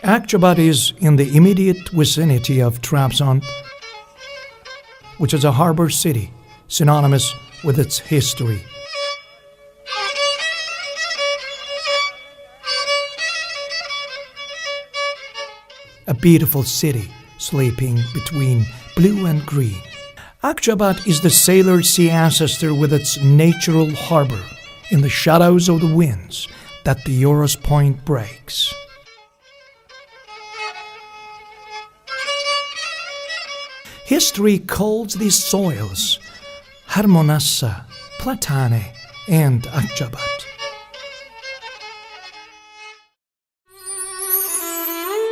Akçaabat is in the immediate vicinity of Trabzon, which is a harbor city synonymous with its history. A beautiful city sleeping between blue and green. Akçaabat is the sailor sea ancestor with its natural harbor in the shadows of the winds that the Eurus Point breaks. History calls these soils Harmonassa, Platane, and Akçaabat.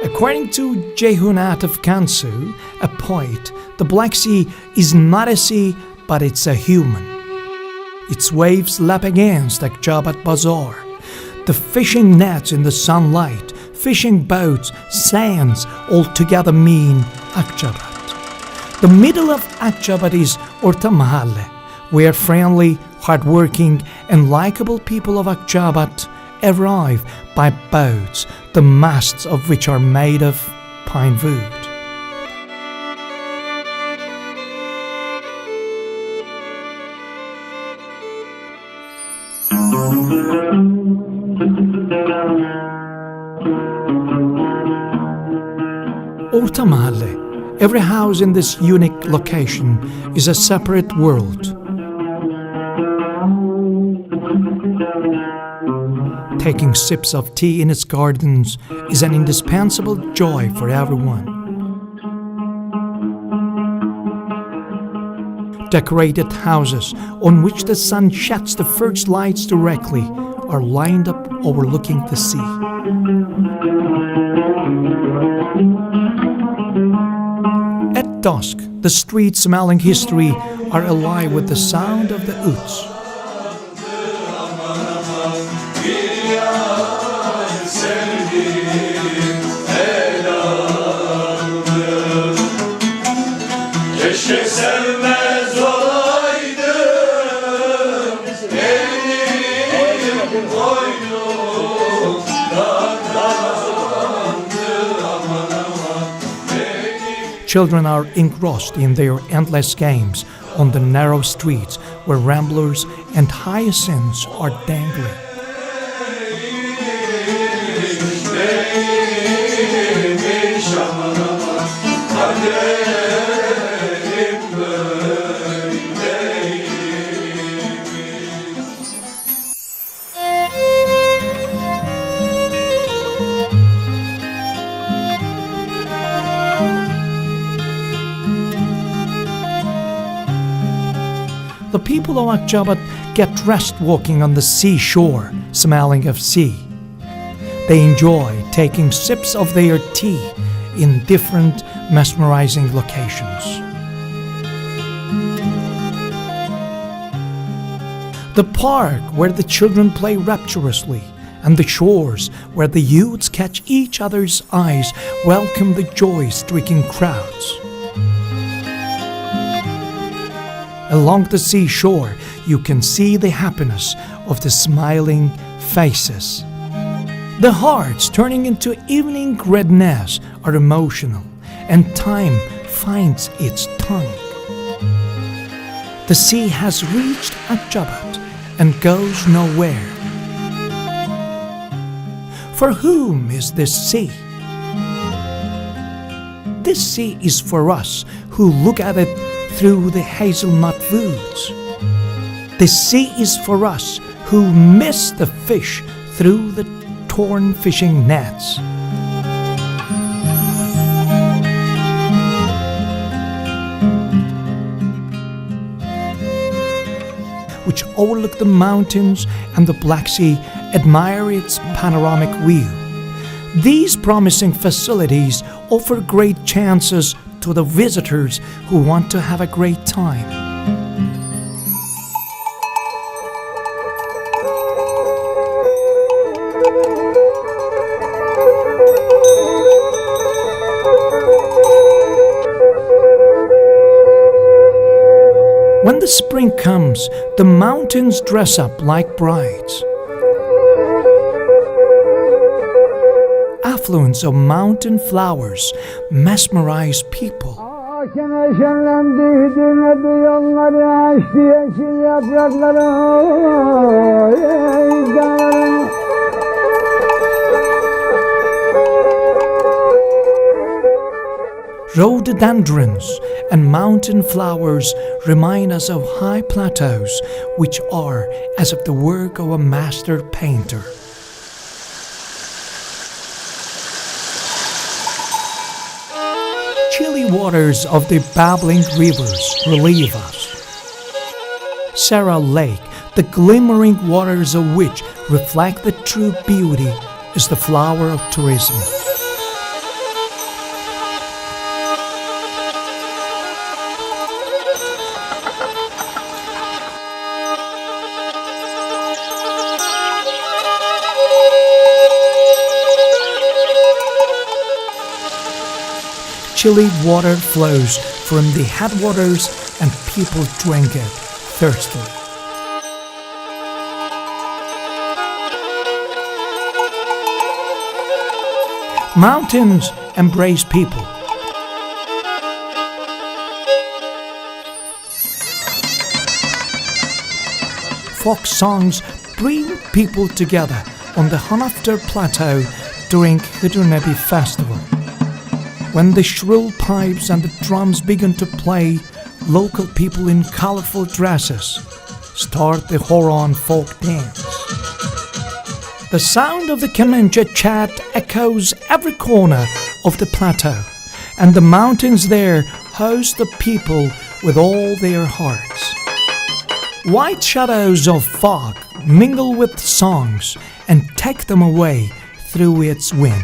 According to Ceyhunat of Kansu, a poet, the Black Sea is not a sea, but it's a human. Its waves lap against Akçaabat Bazaar. The fishing nets in the sunlight, fishing boats, sands, all together mean Akçaabat. The middle of Akçaabat is Orta Mahalle, where friendly, hardworking, and likable people of Akçaabat arrive by boats, the masts of which are made of pine wood. Orta Mahalle. Every house in this unique location is a separate world. Taking sips of tea in its gardens is an indispensable joy for everyone. Decorated houses on which the sun sheds the first lights directly are lined up overlooking the sea. At dusk, the streets smelling history are alive with the sound of the ouds. Children are engrossed in their endless games on the narrow streets where ramblers and hyacinths are dangling. The people of Akçaabat get rest walking on the seashore, smelling of sea. They enjoy taking sips of their tea in different mesmerizing locations. The park where the children play rapturously and the shores where the youths catch each other's eyes welcome the joy-stricken crowds. Along the seashore, you can see the happiness of the smiling faces. The hearts turning into evening redness are emotional, and time finds its tongue. The sea has reached Akçaabat and goes nowhere. For whom is this sea? This sea is for us who look at it through the hazelnut woods. The sea is for us who miss the fish through the torn fishing nets. Which overlook the mountains and the Black Sea, admire its panoramic view. These promising facilities offer great chances to the visitors who want to have a great time. When the spring comes, the mountains dress up like brides. influence of mountain flowers mesmerize people. Akşene şenlendi düğme yolları açtı yeşil yaprakları. Rhododendrons and mountain flowers remind us of high plateaus, which are as of the work of a master painter. Chilly waters of the babbling rivers relieve us. Sarah Lake, the glimmering waters of which reflect the true beauty, is the flower of tourism. Chilly water flows from the headwaters and people drink it thirstily. Mountains embrace people. Folk songs bring people together on the Hanafter Plateau during Hıdrellez Festival. When the shrill pipes and the drums begin to play, local people in colorful dresses start the Horon folk dance. The sound of the Kemençe chat echoes every corner of the plateau, and the mountains there host the people with all their hearts. White shadows of fog mingle with songs and take them away through its wind.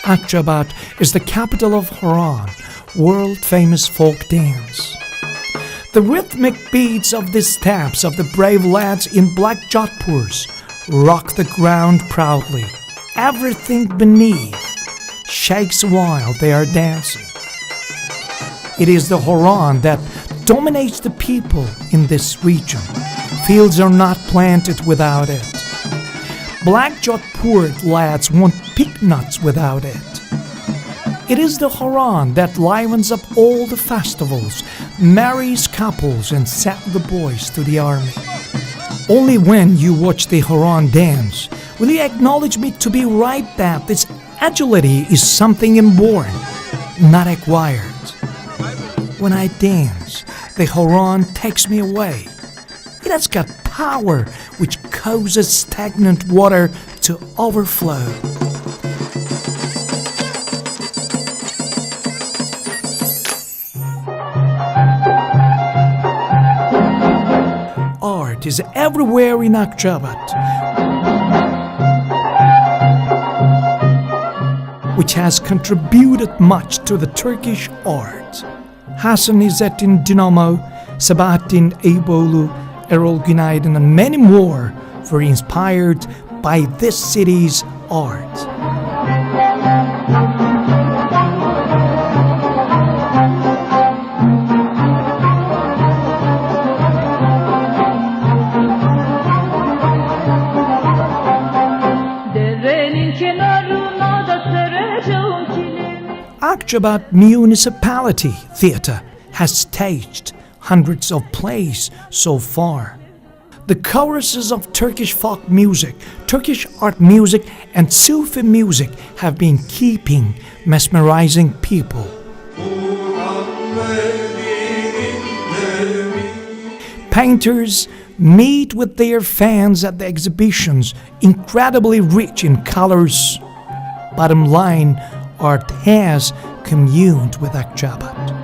Akçaabat is the capital of Horon, world-famous folk dance. The rhythmic beats of the steps of the brave lads in black jodhpurs rock the ground proudly. Everything beneath shakes while they are dancing. It is the Horon that dominates the people in this region. Fields are not planted without it. Black jodhpur lads won't pick nuts without it. It is the Horon that livens up all the festivals, marries couples and sends the boys to the army. Only when you watch the Horon dance will you acknowledge me to be right that this agility is something inborn, not acquired. When I dance, the Horon takes me away. It has got power which causes stagnant water to overflow. Art is everywhere in Akçaabat, which has contributed much to the Turkish art. Hasan İzzettin Dinamo, Sabahattin Eyüboğlu, Erol Günaydın, and many more were inspired by this city's art. Akçaabat Municipality Theatre has staged hundreds of plays so far. The choruses of Turkish folk music, Turkish art music, and Sufi music have been keeping mesmerizing people. Painters meet with their fans at the exhibitions, incredibly rich in colors. Bottom line, art has communed with Akçaabat.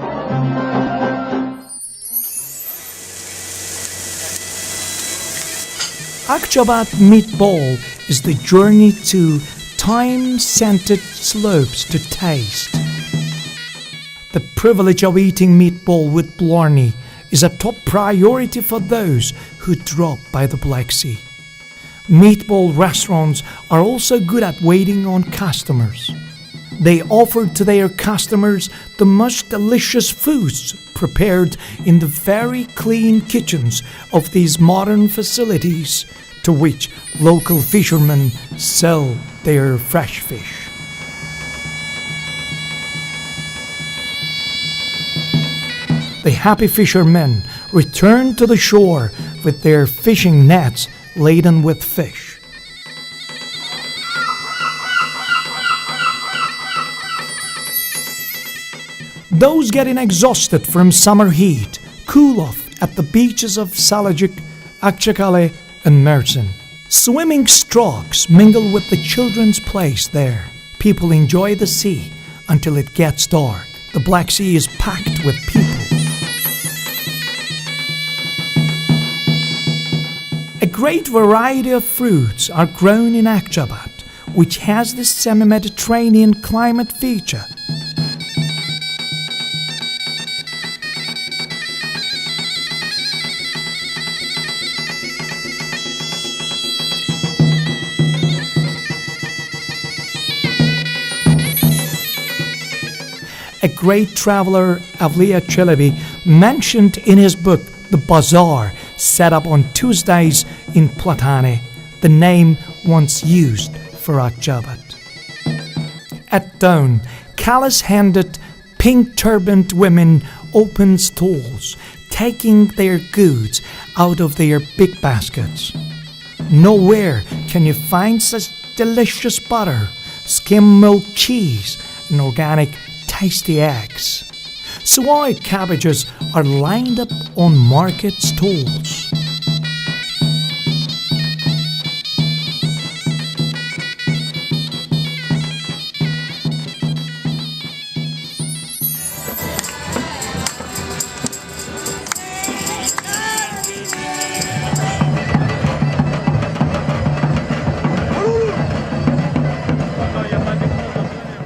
Akçaabat meatball is the journey to thyme-scented slopes to taste. The privilege of eating meatball with blarney is a top priority for those who drop by the Black Sea. Meatball restaurants are also good at waiting on customers. They offer to their customers the most delicious foods prepared in the very clean kitchens of these modern facilities, to which local fishermen sell their fresh fish. the happy fishermen return to the shore with their fishing nets laden with fish. Those getting exhausted from summer heat cool off at the beaches of Salacık, Akçaabat, and Mersin. Swimming strokes mingle with the children's place there. People enjoy the sea until it gets dark. The Black Sea is packed with people. A great variety of fruits are grown in Akçaabat, which has this semi-Mediterranean climate feature. A great traveler, Avliya Çelebi, mentioned in his book The Bazaar, set up on Tuesdays in Platane, the name once used for Akçaabat. At dawn, callous-handed, pink-turbaned women open stalls, taking their goods out of their big baskets. Nowhere can you find such delicious butter, skim milk cheese, and organic tasty eggs. Soy cabbages are lined up on market stalls.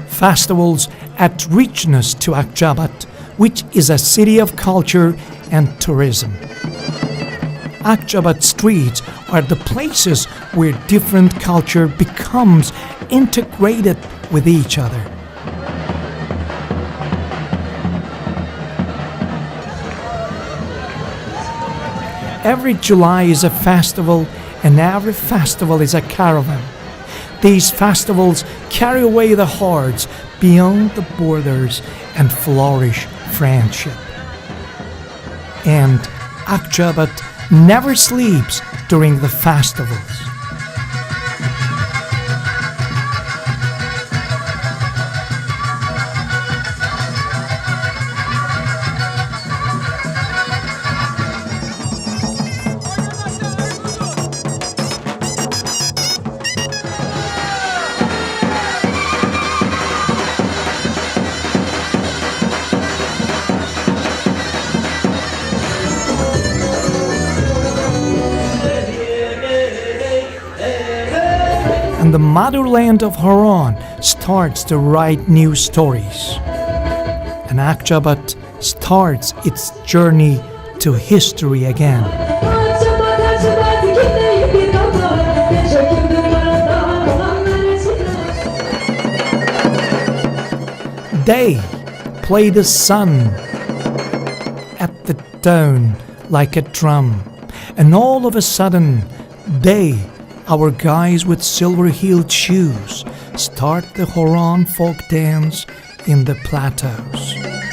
Festivals add richness to Akçaabat, which is a city of culture and tourism. Akçaabat streets are the places where different culture becomes integrated with each other. Every July is a festival, and every festival is a caravan. These festivals carry away the hearts beyond the borders and flourish friendship. And Akçaabat never sleeps during the festivals. And the motherland of Haran starts to write new stories. And Akçaabat starts its journey to history again. They play the sun at the dawn like a drum, and all of a sudden they, our guys with silver-heeled shoes, start the Haran folk dance in the plateaus.